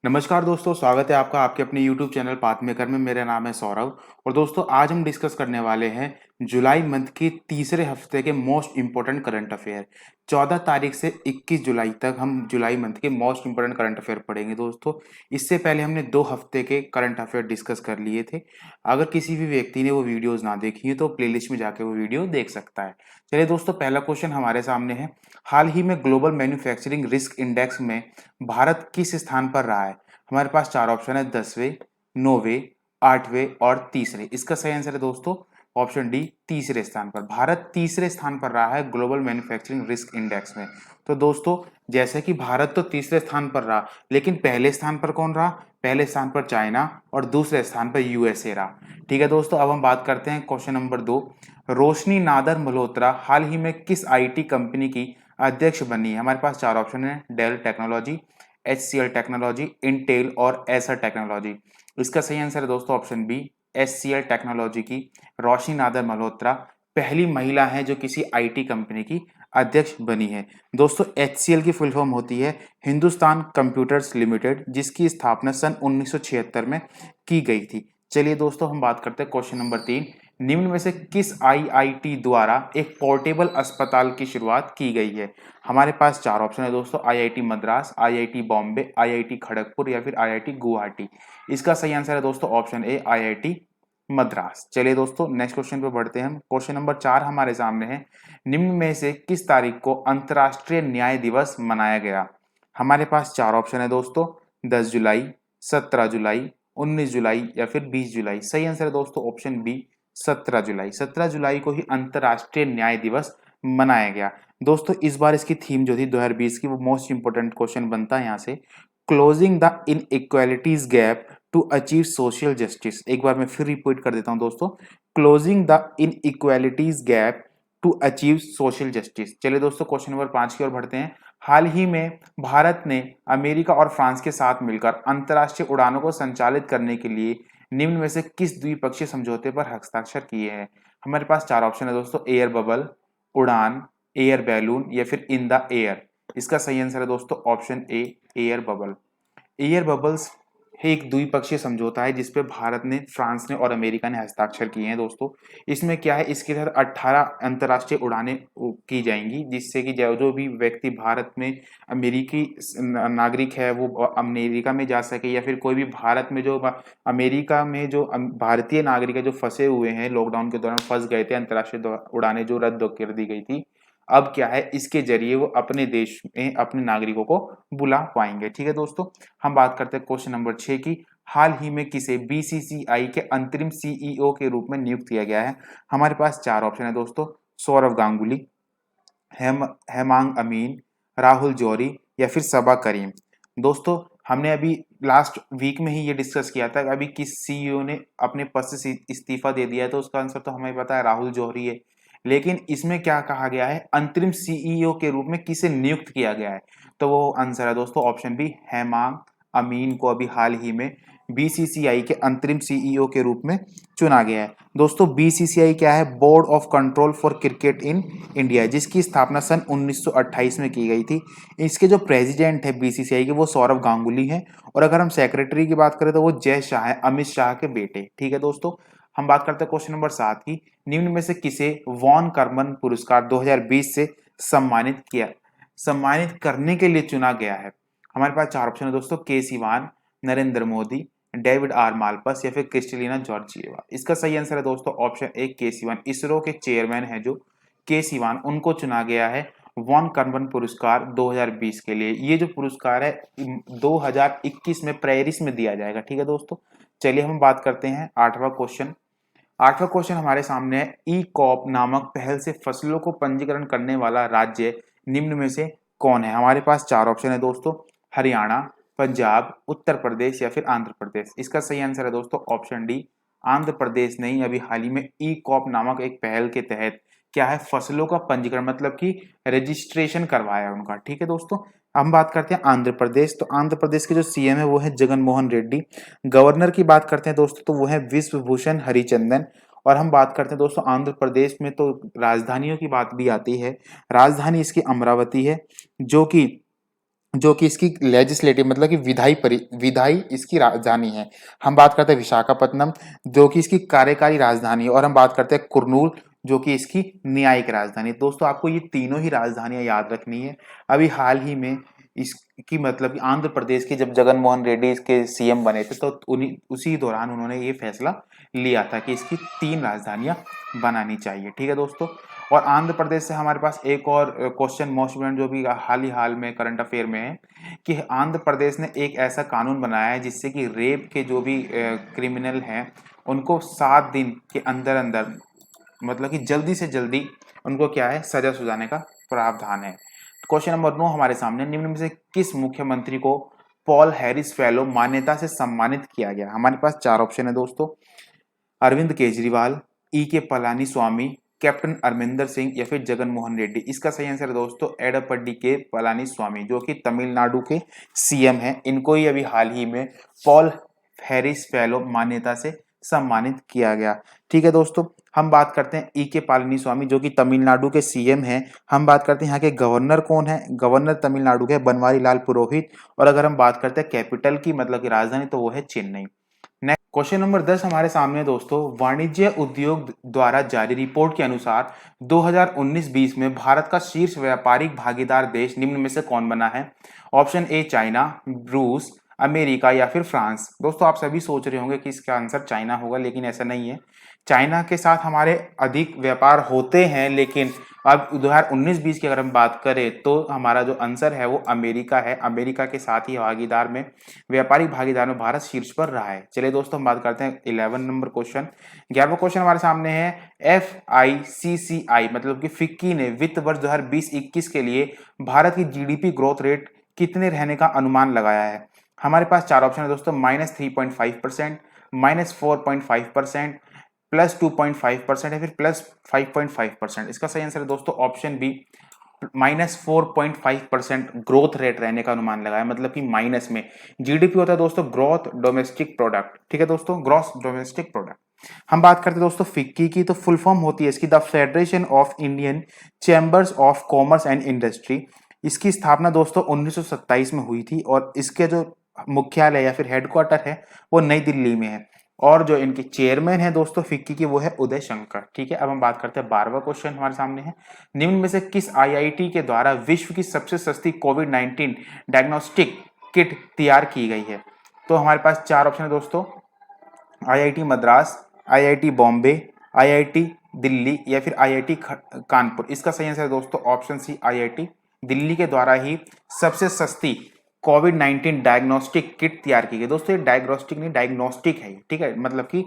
नमस्कार दोस्तों, स्वागत है आपका आपके अपने YouTube चैनल पाथ मेकर में। मेरा नाम है सौरभ और दोस्तों आज हम डिस्कस करने वाले हैं जुलाई मंथ के तीसरे हफ्ते के मोस्ट इम्पोर्टेंट करंट अफेयर। 14 तारीख से 21 जुलाई तक हम जुलाई मंथ के मोस्ट इम्पोर्टेंट करंट अफेयर पढ़ेंगे दोस्तों। इससे पहले हमने 2 हफ्ते के करंट अफेयर डिस्कस कर लिए थे। अगर किसी भी व्यक्ति ने वो वीडियोज़ ना देखी है तो प्लेलिस्ट में जाके वो वीडियो देख सकता है। चलिए दोस्तों, पहला क्वेश्चन हमारे सामने है। हाल ही में ग्लोबल मैन्युफैक्चरिंग रिस्क इंडेक्स में भारत किस स्थान पर रहा है? हमारे पास 4 ऑप्शन है, 10वें, 9वें, 8वें और तीसरे। इसका सही आंसर है दोस्तों ऑप्शन डी, तीसरे स्थान पर। भारत तीसरे स्थान पर रहा है ग्लोबल मैन्युफैक्चरिंग रिस्क इंडेक्स में। तो दोस्तों जैसे कि भारत तो तीसरे स्थान पर रहा, लेकिन पहले स्थान पर कौन रहा? पहले स्थान पर चाइना और दूसरे स्थान पर यूएसए रहा। ठीक है दोस्तों, अब हम बात करते हैं क्वेश्चन नंबर 2। रोशनी नादर मल्होत्रा हाल ही में किस आईटी कंपनी की अध्यक्ष बनी है? हमारे पास 4 ऑप्शन है, Dell technology, HCL technology, Intel और एसर टेक्नोलॉजी। इसका सही आंसर है दोस्तों ऑप्शन बी, HCL टेक्नोलॉजी की रोशनी नादर मल्होत्रा पहली महिला है जो किसी आईटी कंपनी की अध्यक्ष बनी है। दोस्तों HCL की फुल फॉर्म होती है हिंदुस्तान कंप्यूटर्स लिमिटेड, जिसकी स्थापना सन 1976 में की गई थी। चलिए दोस्तों हम बात करते हैं क्वेश्चन नंबर 3। निम्न में से किस आईआईटी द्वारा एक पोर्टेबल अस्पताल की शुरुआत की गई है? हमारे पास 4 ऑप्शन है दोस्तों, IIT Madras, IIT Bombay, IIT Kharagpur या फिर आईआईटी गुवाहाटी। इसका सही आंसर है दोस्तों ऑप्शन ए, आईआईटी मद्रास। चलिए दोस्तों नेक्स्ट क्वेश्चन पे बढ़ते हैं हम। क्वेश्चन नंबर 4 हमारे सामने है। निम्न में से किस तारीख को अंतर्राष्ट्रीय न्याय दिवस मनाया गया? हमारे पास 4 ऑप्शन है दोस्तों, 10 जुलाई, 17 जुलाई, 19 जुलाई या फिर 20 जुलाई। सही आंसर है दोस्तों ऑप्शन बी, 17 जुलाई। 17 जुलाई को ही अंतर्राष्ट्रीय न्याय दिवस मनाया गया। दोस्तों इस बार इसकी थीम जो थी 2020 की, वो मोस्ट इंपोर्टेंट क्वेश्चन बनता है यहाँ से, closing the inequalities gap to achieve social justice. एक बार मैं फिर रिपीट कर देता हूं दोस्तों, closing the inequalities gap to achieve social justice. चलिए दोस्तों क्वेश्चन नंबर 5 की ओर बढ़ते हैं। हाल ही में भारत ने अमेरिका और फ्रांस के साथ मिलकर अंतर्राष्ट्रीय उड़ानों को संचालित करने के लिए निम्न में से किस द्विपक्षीय समझौते पर हस्ताक्षर किए हैं? हमारे पास 4 ऑप्शन है दोस्तों, एयर बबल, उड़ान, एयर बैलून या फिर इन द एयर। इसका सही आंसर है दोस्तों option A, air bubble. Air bubbles एक द्विपक्षीय समझौता है जिसपे भारत ने, फ्रांस ने और अमेरिका ने हस्ताक्षर किए हैं दोस्तों। इसमें क्या है, इसके तहत 18 अंतर्राष्ट्रीय उड़ानें की जाएंगी, जिससे कि जो भी व्यक्ति भारत में अमेरिकी नागरिक है वो अमेरिका में जा सके, या फिर कोई भी भारत में जो अमेरिका में जो भारतीय नागरिक है जो फंसे हुए हैं, लॉकडाउन के दौरान फंस गए थे, अंतर्राष्ट्रीय उड़ानें जो रद्द कर दी गई थी, अब क्या है इसके जरिए वो अपने देश में अपने नागरिकों को बुला पाएंगे। ठीक है दोस्तों, हम बात करते हैं क्वेश्चन नंबर 6 की। हाल ही में किसे बीसीसीआई के अंतरिम सीईओ के रूप में नियुक्त किया गया है? हमारे पास 4 ऑप्शन है दोस्तों, सौरव गांगुली, हेमांग अमीन, राहुल जौहरी या फिर सबा करीम। दोस्तों हमने अभी लास्ट वीक में ही ये डिस्कस किया था, अभी किस सीईओ ने अपने पद से इस्तीफा दे दिया है, तो उसका आंसर तो हमें पता है, राहुल जौहरी है। लेकिन इसमें क्या कहा गया है, अंतरिम सीईओ के रूप में किसे नियुक्त किया गया है? तो वो आंसर है दोस्तों ऑप्शन बी, हेमांग अमीन को अभी हाल ही में बीसीसीआई के अंतरिम सीईओ के रूप में चुना गया है। दोस्तों बीसीसीआई क्या है, board of control for cricket in India, जिसकी स्थापना सन 1928 में की गई थी। इसके जो प्रेसिडेंट है बीसीसीआई के, वो सौरव गांगुली हैं। और अगर हम सेक्रेटरी की बात करें तो वो जय शाह है, अमित शाह के बेटे। ठीक है दोस्तों, हम बात करते हैं क्वेश्चन नंबर 7 की। निम्न में से किसे वॉन कर्मन पुरस्कार 2020 से सम्मानित करने के लिए चुना गया है? हमारे पास 4 ऑप्शन है दोस्तों, के सिवान, नरेंद्र मोदी, डेविड आर मालपस या फिर क्रिस्टलिना जॉर्जिएवा। इसका सही आंसर है दोस्तों ऑप्शन ए, के सिवान। इसरो के चेयरमैन है जो के सिवान, उनको चुना गया है वॉन कर्मन पुरस्कार 2020 के लिए। ये जो पुरस्कार है 2021 में पेरिस में दिया जाएगा। ठीक है दोस्तों, चलिए हम बात करते हैं 8वां क्वेश्चन। 8वां क्वेश्चन हमारे सामने है, ई कॉप नामक पहल से फसलों को पंजीकरण करने वाला राज्य निम्न में से कौन है? हमारे पास 4 ऑप्शन है दोस्तों, हरियाणा, पंजाब, उत्तर प्रदेश या फिर आंध्र प्रदेश। इसका सही आंसर है दोस्तों ऑप्शन डी, आंध्र प्रदेश ने अभी हाल ही में ई कॉप नामक एक पहल के तहत क्या है, फसलों का पंजीकरण मतलब कि रजिस्ट्रेशन करवाया है उनका। ठीक है दोस्तों, हम बात करते हैं आंध्र प्रदेश। तो आंध्र प्रदेश के जो सीएम है वो है जगन मोहन रेड्डी। गवर्नर की बात करते हैं दोस्तों तो वो है विश्वभूषण हरिचंदन। और हम बात करते हैं दोस्तों आंध्र प्रदेश में तो राजधानियों की बात भी आती है। राजधानी इसकी अमरावती है, जो कि जो कि इसकी लेजिस्लेटिव मतलब कि विधायी इसकी राजधानी है। हम बात करते हैं विशाखापत्तनम, जो कि इसकी कार्यकारी राजधानी है, और हम बात करते हैं कुर्नूल, जो कि इसकी न्यायिक राजधानी है। दोस्तों आपको ये तीनों ही राजधानियां याद रखनी है। अभी हाल ही में इसकी मतलब कि आंध्र प्रदेश के जब जगन मोहन रेड्डी इसके सीएम बने थे, तो उन्हीं उसी दौरान उन्होंने ये फैसला लिया था कि इसकी 3 राजधानियां बनानी चाहिए। ठीक है दोस्तों। और आंध्र प्रदेश से हमारे पास एक और क्वेश्चन मोस्ट इम्पोर्टेंट जो भी हाल में करंट अफेयर में है, कि आंध्र प्रदेश ने एक ऐसा कानून बनाया है जिससे कि रेप के जो भी क्रिमिनल हैं उनको 7 दिन के अंदर अंदर मतलब कि जल्दी से जल्दी उनको क्या है, सजा सुझाने का प्रावधान है। क्वेश्चन नंबर 9 हमारे सामने, निम्न में से किस मुख्यमंत्री को पॉल हैरिस फेलो मान्यता से सम्मानित किया गया? हमारे पास 4 ऑप्शन है दोस्तों। अरविंद केजरीवाल, ई के पलानी स्वामी, कैप्टन अमरिंदर सिंह या फिर जगन मोहन रेड्डी। इसका सही आंसर है दोस्तों एडप्पडी के पलानी स्वामी, जो कि तमिलनाडु के सीएम हैं। इनको ही अभी हाल ही में पॉल हैरिस फेलो मान्यता से सम्मानित किया गया। ठीक है दोस्तों। हम बात करते हैं ई के पलानी स्वामी, जो कि तमिलनाडु के सीएम हैं। हम बात करते हैं यहाँ के गवर्नर कौन है? गवर्नर तमिलनाडु के बनवारी लाल पुरोहित। और अगर हम बात करते हैं कैपिटल की मतलब की राजधानी, तो वो है चेन्नई। नेक्स्ट क्वेश्चन नंबर 10 हमारे सामने है दोस्तों। वाणिज्य उद्योग द्वारा जारी रिपोर्ट के अनुसार 2019-20 में भारत का शीर्ष व्यापारिक भागीदार देश निम्न में से कौन बना है? ऑप्शन ए चाइना, रूस, अमेरिका या फिर फ्रांस। दोस्तों आप सभी सोच रहे होंगे कि इसका आंसर चाइना होगा, लेकिन ऐसा नहीं है। चाइना के साथ हमारे अधिक व्यापार होते हैं, लेकिन अब 2019-20 की अगर हम बात करें तो हमारा जो आंसर है वो अमेरिका है। अमेरिका के साथ ही भागीदार में, व्यापारिक भागीदार में भारत शीर्ष पर रहा है। चलिए दोस्तों हम बात करते हैं 11 नंबर क्वेश्चन। 11वां क्वेश्चन हमारे सामने है, FICCI मतलब कि फिक्की ने वित्त वर्ष 2020-21 के लिए भारत की जीडीपी ग्रोथ रेट कितने रहने का अनुमान लगाया है? हमारे पास 4 ऑप्शन है दोस्तों। -3.5%, -4.5%, +2.5% या फिर +5.5%। इसका सही आंसर है दोस्तों ऑप्शन बी, -4.5% ग्रोथ रेट रहने का अनुमान लगाया। मतलब कि माइनस में, जीडीपी होता है दोस्तों ग्रोथ डोमेस्टिक प्रोडक्ट। ठीक है दोस्तों, ग्रॉस डोमेस्टिक प्रोडक्ट। हम बात करते हैं दोस्तों फिक्की की, तो फुल फॉर्म होती है इसकी the federation of Indian chambers of commerce and industry. इसकी स्थापना दोस्तों 1927 में हुई थी, और इसके जो मुख्यालय या फिर हेडक्वार्टर है वो नई दिल्ली में है। और जो इनके चेयरमैन है दोस्तों फिक्की की, वो है उदय शंकर। ठीक है। अब हम बात करते हैं 12वां क्वेश्चन हमारे सामने है, निम्न में से किस आईआईटी के द्वारा विश्व की सबसे सस्ती कोविड-19 डायग्नोस्टिक किट तैयार की गई है? तो हमारे पास 4 ऑप्शन है दोस्तों। IIT Madras, IIT Bombay, IIT Delhi या फिर आईआईटी कानपुर। इसका सही आंसर है दोस्तों ऑप्शन सी, आईआईटी दिल्ली के द्वारा ही सबसे सस्ती कोविड-19 डायग्नोस्टिक किट तैयार की गई। दोस्तों ये डायग्नोस्टिक नहीं, डायग्नोस्टिक है। ठीक है। मतलब कि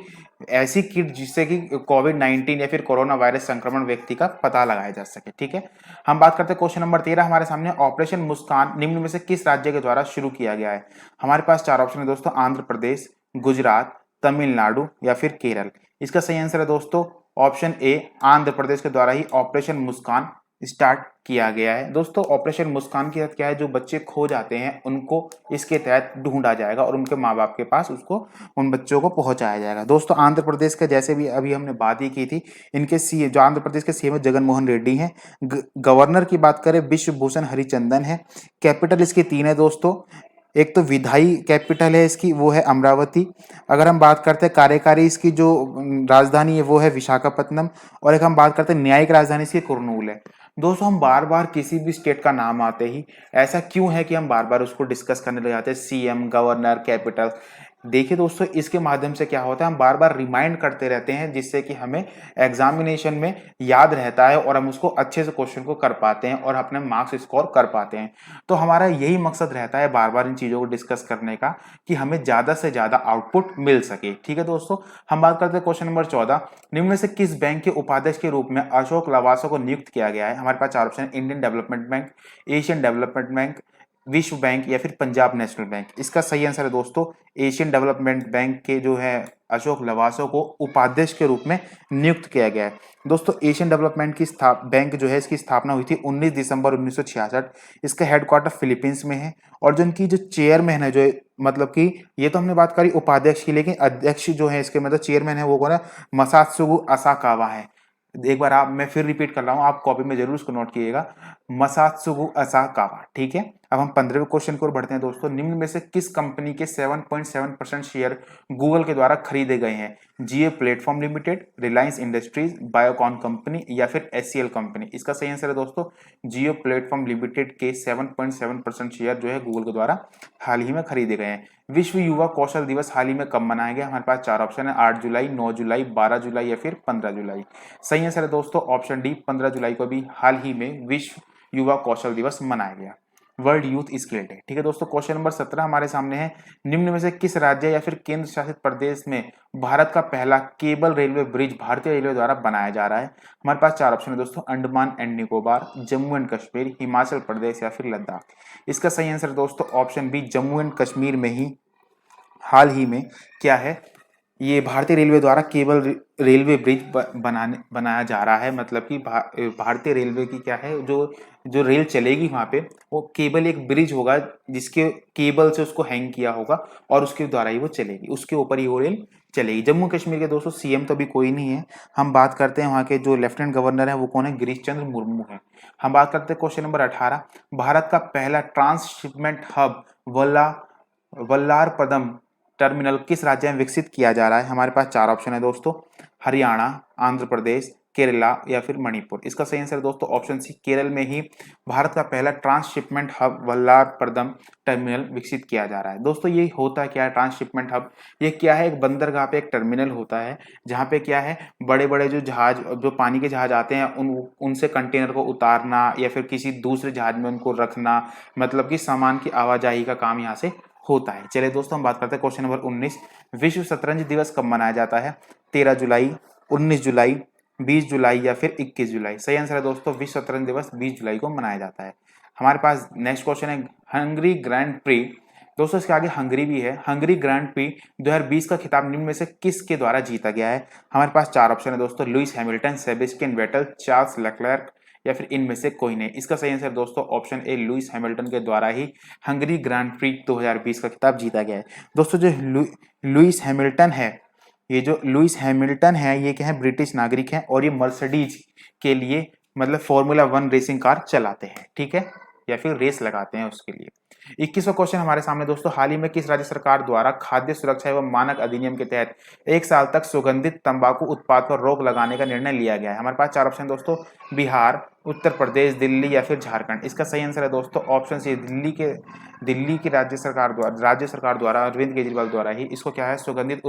ऐसी किट जिससे कि कोविड-19 या फिर कोरोना वायरस संक्रमण व्यक्ति का पता लगाया जा सके। ठीक है। हम बात करते हैं क्वेश्चन नंबर 13 हमारे सामने, ऑपरेशन मुस्कान निम्न में से किस राज्य के द्वारा शुरू किया गया है? हमारे पास 4 ऑप्शन है दोस्तों। आंध्र प्रदेश, गुजरात, तमिलनाडु या फिर केरल। इसका सही आंसर है दोस्तों ऑप्शन ए, आंध्र प्रदेश के द्वारा ही ऑपरेशन मुस्कान स्टार्ट किया गया है। दोस्तों ऑपरेशन मुस्कान के तहत क्या है, जो बच्चे खो जाते हैं उनको इसके तहत ढूंढा जाएगा और उनके माँ बाप के पास उसको उन बच्चों को पहुंचाया जाएगा। दोस्तों आंध्र प्रदेश का जैसे भी अभी हमने बात ही की थी, इनके सीएम जो आंध्र प्रदेश के सीएम जगन मोहन रेड्डी हैं। गवर्नर की बात करें विश्व भूषण हरिचंदन है। कैपिटल इसकी 3 है दोस्तों। एक तो विधायी कैपिटल है इसकी, वो है अमरावती। अगर हम बात करते हैं कार्यकारी इसकी जो राजधानी है वो है विशाखापत्तनम। और एक हम बात करते हैं न्यायिक राजधानी इसकी कुर्नूल है। दोस्तों हम बार बार किसी भी स्टेट का नाम आते ही ऐसा क्यों है कि हम बार बार उसको डिस्कस करने लग जाते हैं, सीएम, गवर्नर, कैपिटल। देखिए दोस्तों इसके माध्यम से क्या होता है, हम बार बार रिमाइंड करते रहते हैं, जिससे कि हमें एग्जामिनेशन में याद रहता है और हम उसको अच्छे से क्वेश्चन को कर पाते हैं और अपने मार्क्स स्कोर कर पाते हैं। तो हमारा यही मकसद रहता है बार बार इन चीजों को डिस्कस करने का, कि हमें ज्यादा से ज्यादा आउटपुट मिल सके। ठीक है दोस्तों। हम बात करते हैं क्वेश्चन नंबर 14, निम्न में से किस बैंक के उपाध्यक्ष के रूप में अशोक लवासा को नियुक्त किया गया है? हमारे पास 4 ऑप्शन है। Indian development bank, Asian development bank, विश्व बैंक या फिर पंजाब नेशनल बैंक। इसका सही आंसर है दोस्तों एशियन डेवलपमेंट बैंक के जो है अशोक लवासा को उपाध्यक्ष के रूप में नियुक्त किया गया है। दोस्तों एशियन डेवलपमेंट की बैंक जो है इसकी स्थापना हुई थी 19 दिसंबर 1966। इसका हेडक्वार्टर फिलीपींस में है। और जो इनकी जो चेयरमैन है, जो मतलब कि ये तो हमने बात करी उपाध्यक्ष की, लेकिन अध्यक्ष जो है इसके मतलब चेयरमैन है वो कौन है? मसात्सुगु असाकावा है। एक बार मैं फिर रिपीट कर रहा हूं, आप कॉपी में जरूर इसको नोट कीजिएगा, मसात्सुगु असाकावा। ठीक है। अब हम 15वें क्वेश्चन की ओर बढ़ते हैं दोस्तों। निम्न में से किस कंपनी के 7.7% शेयर गूगल के द्वारा खरीदे गए हैं? Jio platform limited, Reliance industries, Biocon company या फिर एचसीएल कंपनी। इसका सही आंसर है दोस्तों जियो प्लेटफॉर्म लिमिटेड के 7.7% शेयर जो है गूगल के द्वारा हाल ही में खरीदे गए हैं। विश्व युवा कौशल दिवस हाल ही में कब मनाया गया? हमारे पास 4 ऑप्शन है, 8 जुलाई, 9 जुलाई, 12 जुलाई या फिर 15 जुलाई। सही आंसर है दोस्तों ऑप्शन डी, 15 जुलाई को भी हाल ही में विश्व युवा कौशल दिवस मनाया गया, वर्ल्ड यूथ स्किल डे। ठीक है दोस्तों, क्वेश्चन नंबर 17 हमारे सामने है। निम्न में से किस राज्य या फिर केंद्र शासित प्रदेश में भारत का पहला केबल रेलवे ब्रिज भारतीय रेलवे द्वारा बनाया जा रहा है? हमारे पास 4 ऑप्शन है दोस्तों, अंडमान एंड निकोबार, जम्मू एंड कश्मीर, हिमाचल प्रदेश या फिर लद्दाख। इसका सही आंसर दोस्तों option B, Jammu and Kashmir में ही हाल ही में क्या है, ये भारतीय रेलवे द्वारा केबल रेलवे ब्रिज बनाया जा रहा है। मतलब कि भारतीय रेलवे की क्या है, जो जो रेल चलेगी वहां पे वो केबल एक ब्रिज होगा जिसके केबल से उसको हैंग किया होगा और उसके द्वारा ही वो चलेगी, उसके ऊपर ही वो रेल चलेगी। जम्मू कश्मीर के दोस्तों सीएम तो अभी कोई नहीं है। हम बात करते हैं वहाँ के जो लेफ्टिनेंट गवर्नर है वो कौन है? गिरीश चंद्र मुर्मू है। हम बात करते हैं क्वेश्चन नंबर 18। भारत का पहला ट्रांसशिपमेंट हब वल्लारपदम टर्मिनल किस राज्य में विकसित किया जा रहा है? हमारे पास 4 ऑप्शन है दोस्तों, हरियाणा, आंध्र प्रदेश, केरला या फिर मणिपुर। इसका सही आंसर दोस्तों ऑप्शन सी, केरल में ही भारत का पहला ट्रांसशिपमेंट हब वल्लारपदम टर्मिनल विकसित किया जा रहा है। दोस्तों ये होता क्या है ट्रांसशिपमेंट हब? ये क्या है, एक बंदरगाह पे एक टर्मिनल होता है जहाँ पे क्या है, बड़े बड़े जो जहाज, जो पानी के जहाज आते हैं उनसे कंटेनर को उतारना या फिर किसी दूसरे जहाज में उनको रखना, मतलब कि सामान की आवाजाही का काम यहाँ से होता है। चलिए दोस्तों हम बात करते हैं क्वेश्चन नंबर 19। विश्व शतरंज दिवस कब मनाया जाता है? 13 जुलाई, 19 जुलाई, 20 जुलाई या फिर 21 जुलाई। सही आंसर है दोस्तों विश्व शतरंज दिवस 20 जुलाई को मनाया जाता है। हमारे पास नेक्स्ट क्वेश्चन है, हंगरी ग्रैंड प्री। दोस्तों इसके आगे हंगरी भी है। हंगरी ग्रैंड प्री 2020 का खिताब निम्न में से किसके द्वारा जीता गया है? हमारे पास 4 ऑप्शन है दोस्तों, Lewis Hamilton, Sebastian Vettel, Charles Leclerc या फिर इनमें से कोई नहीं। इसका सही आंसर दोस्तों ऑप्शन ए, लुइस हैमिल्टन के द्वारा ही हंगरी ग्रैंड प्री 2020 का खिताब जीता गया है। दोस्तों जो लुइस हैमिल्टन है, ये जो लुइस हैमिल्टन है ये क्या है, ब्रिटिश नागरिक हैं और ये मर्सिडीज के लिए मतलब फॉर्मूला 1 रेसिंग कार चलाते हैं, ठीक है, या फिर रेस लगाते हैं उसके लिए। 21वां क्वेश्चन हमारे सामने दोस्तों, हाल ही में किस राज्य सरकार द्वारा खाद्य सुरक्षा एवं मानक अधिनियम के तहत 1 साल तक सुगंधित तंबाकू उत्पाद पर रोक लगाने का निर्णय लिया गया है? हमारे पास 4 ऑप्शन दोस्तों, बिहार, उत्तर प्रदेश, दिल्ली या फिर झारखंड। इसका सही आंसर है दोस्तों ऑप्शन सी, दिल्ली की राज्य सरकार द्वारा अरविंद केजरीवाल द्वारा ही इसको क्या है, सुगंधित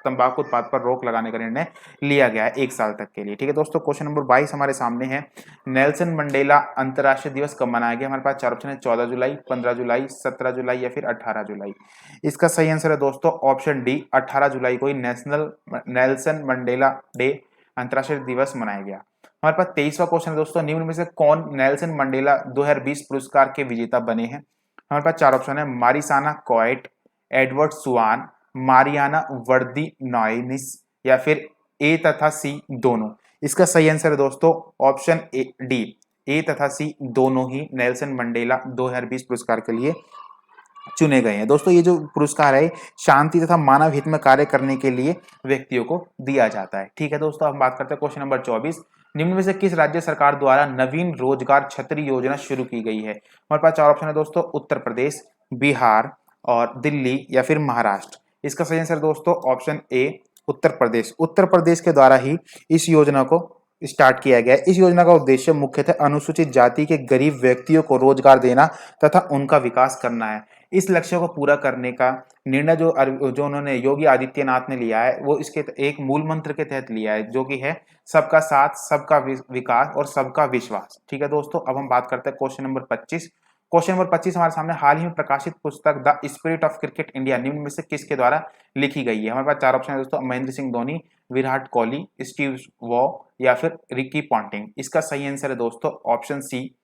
तंबाकू उत्पाद पर रोक लगाने का निर्णय लिया गया है 1 साल तक के लिए। ठीक है दोस्तों, क्वेश्चन नंबर 22 हमारे सामने है। नेल्सन मंडेला अंतर्राष्ट्रीय दिवस कब मनाया गया? हमारे पास 4 ऑप्शन है, 14 जुलाई, 15 जुलाई, 17 जुलाई या फिर 18 जुलाई। इसका सही आंसर है दोस्तों ऑप्शन डी, 18 जुलाई को ही नेल्सन मंडेला डे अंतर्राष्ट्रीय दिवस मनाया गया। हमारे पास 23वां क्वेश्चन है दोस्तों, निम्न में से कौन नेल्सन मंडेला 2020 पुरस्कार के विजेता बने हैं? हमारे पास 4 ऑप्शन है, मारिसाना कोएट, एडवर्ड सुआन, मारियाना वर्दी नॉइनिस या फिर ए तथा सी दोनों। इसका सही आंसर है दोस्तों ऑप्शन डी, ए तथा सी दोनों ही नेल्सन मंडेला 2020 पुरस्कार के लिए चुने गए हैं। दोस्तों ये जो पुरस्कार है शांति तथा मानव हित में कार्य करने के लिए व्यक्तियों को दिया जाता है। ठीक है दोस्तों, हम बात करते हैं क्वेश्चन नंबर 24। निम्न में से किस राज्य सरकार द्वारा नवीन रोजगार छतरी योजना शुरू की गई है? हमारे पास 4 ऑप्शन है दोस्तों, उत्तर प्रदेश, बिहार और दिल्ली या फिर महाराष्ट्र। इसका सही आंसर दोस्तों ऑप्शन ए, उत्तर प्रदेश। उत्तर प्रदेश के द्वारा ही इस योजना को स्टार्ट किया गया है। इस योजना का उद्देश्य मुख्यतः अनुसूचित जाति के गरीब व्यक्तियों को रोजगार देना तथा उनका विकास करना है। इस लक्ष्य को पूरा करने का निर्णय जो उन्होंने योगी आदित्यनाथ ने लिया है वो इसके एक मूल मंत्र के तहत लिया है, जो कि है सबका साथ, सबका विकास और सबका विश्वास। ठीक है दोस्तों, अब हम बात करते हैं क्वेश्चन नंबर 25। क्वेश्चन नंबर 25 हमारे सामने, हाल ही में प्रकाशित पुस्तक the spirit of cricket India निम्न में से किसके द्वारा लिखी गई है? हमारे पास 4 ऑप्शन है दोस्तों, महेंद्र सिंह धोनी, विराट कोहली, स्टीव वॉ या फिर रिकी पॉन्टिंग। इसका सही आंसर है दोस्तों ऑप्शन सी,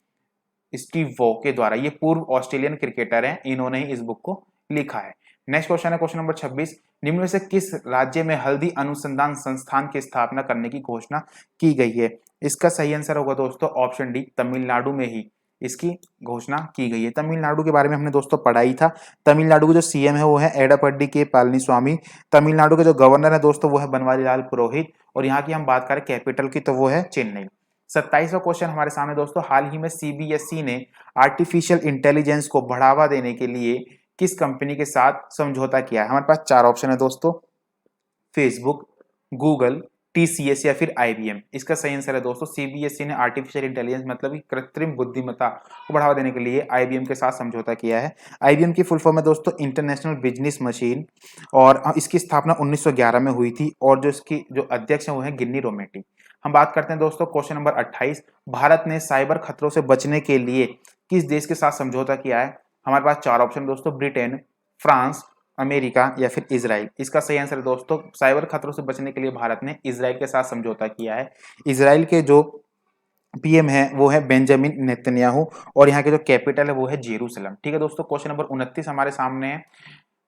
स्टीव वॉ के द्वारा। ये पूर्व ऑस्ट्रेलियन क्रिकेटर हैं, इन्होंने ही इस बुक को लिखा है। नेक्स्ट क्वेश्चन है क्वेश्चन नंबर 26। निम्न में से किस राज्य में हल्दी अनुसंधान संस्थान की स्थापना करने की घोषणा की गई है? इसका सही आंसर होगा दोस्तों ऑप्शन डी, तमिलनाडु में ही इसकी घोषणा की गई है। तमिलनाडु के बारे में हमने दोस्तों पढ़ा ही था। तमिलनाडु के जो सीएम है वो है एडापड्डी के पळनिस्वामी। तमिलनाडु के जो गवर्नर है दोस्तों वो है बनवारीलाल पुरोहित। और यहाँ की हम बात करें कैपिटल की तो वो है चेन्नई। 27वां क्वेश्चन हमारे सामने दोस्तों, हाल ही में सीबीएसई ने आर्टिफिशियल इंटेलिजेंस को बढ़ावा देने के लिए किस कंपनी के साथ समझौता किया है? हमारे पास चार ऑप्शन है दोस्तों, फेसबुक, गूगल, टीसीएस या फिर आईबीएम। इसका सही आंसर है दोस्तों, सीबीएसई ने आर्टिफिशियल इंटेलिजेंस मतलब कि कृत्रिम बुद्धिमत्ता को बढ़ावा देने के लिए आईबीएम के साथ समझौता किया है। आईबीएम की फुल फॉर्म है दोस्तों इंटरनेशनल बिजनेस मशीन, और इसकी स्थापना 1911 में हुई थी, और जो इसकी जो अध्यक्ष है वो है गिन्नी रोमेटी। हम बात करते हैं दोस्तों क्वेश्चन नंबर 28, भारत ने साइबर खतरों से बचने के लिए किस देश के साथ समझौता किया है? हमारे पास चार ऑप्शन दोस्तों, ब्रिटेन, फ्रांस, अमेरिका या फिर इजराइल। इसका सही आंसर है दोस्तों, साइबर खतरों से बचने के लिए भारत ने इजराइल के साथ समझौता किया है। इजराइल के जो पीएम है वो है बेंजामिन नेतन्याहू, और यहाँ के जो कैपिटल है वो है जेरूसलम। ठीक है दोस्तों, क्वेश्चन नंबर 29 हमारे सामने है,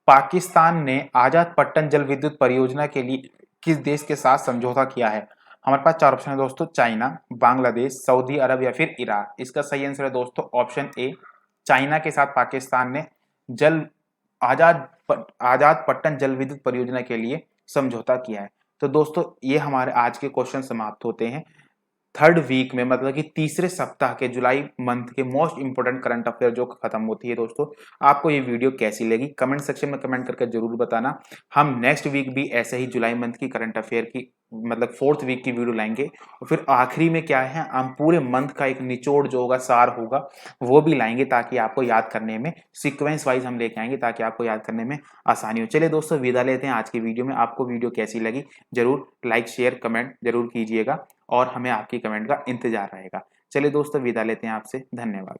पाकिस्तान ने आजाद पट्टन जल विद्युत परियोजना के लिए किस देश के साथ समझौता किया है? हमारे पास चार ऑप्शन है दोस्तों, चाइना, बांग्लादेश, सऊदी अरब या फिर ईरान। इसका सही आंसर है दोस्तों ऑप्शन ए, चाइना के साथ पाकिस्तान ने जल आजाद पट्टन जल विद्युत परियोजना के लिए समझौता किया है। तो दोस्तों ये हमारे आज के क्वेश्चन समाप्त होते हैं। थर्ड वीक में मतलब कि तीसरे सप्ताह के जुलाई मंथ के मोस्ट इंपोर्टेंट करंट अफेयर जो खत्म होती है दोस्तों, आपको ये वीडियो कैसी लगी कमेंट सेक्शन में कमेंट करके जरूर बताना। हम नेक्स्ट वीक भी ऐसे ही जुलाई मंथ की करंट अफेयर की मतलब फोर्थ वीक की वीडियो लाएंगे, और फिर आखिरी में क्या है, हम पूरे मंथ का एक निचोड़ जो होगा, सार होगा, वो भी लाएंगे, ताकि आपको याद करने में सीक्वेंस वाइज हम लेके आएंगे ताकि आपको याद करने में आसानी हो। चलिए दोस्तों विदा लेते हैं आज की वीडियो में। आपको वीडियो कैसी लगी जरूर लाइक शेयर कमेंट जरूर कीजिएगा, और हमें आपकी कमेंट का इंतजार रहेगा। चलिए दोस्तों विदा लेते हैं आपसे, धन्यवाद।